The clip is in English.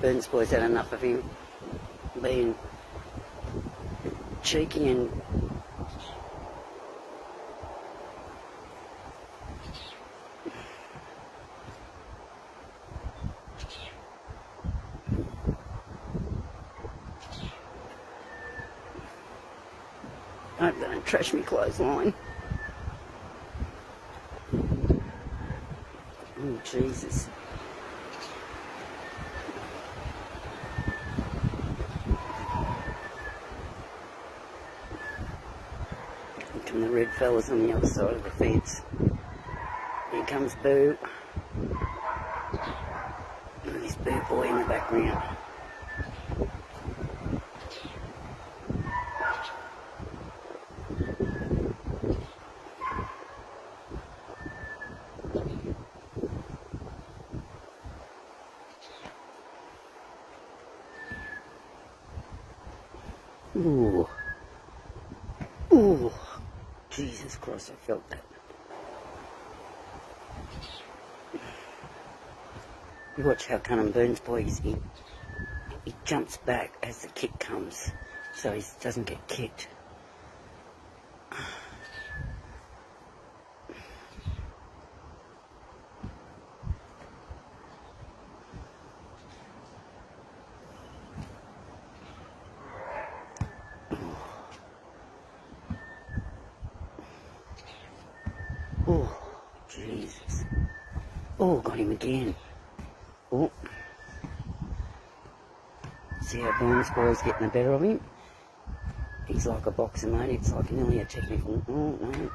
Burns boys had enough of him being cheeky and I hope they don't trash me clothesline. Oh, Jesus. Here come the red fellas on the other side of the fence. Here comes Boo. Look at this Boo boy in the background. Ooh. Ooh. Jesus Christ, I felt that. You watch how Cunham Burns boys, he jumps back as the kick comes, so he doesn't get kicked. Oh, Jesus. Oh, got him again. Oh. See how Burns boy's getting the better of him? He's like a boxer, mate. It's like nearly a technical... Oh, no.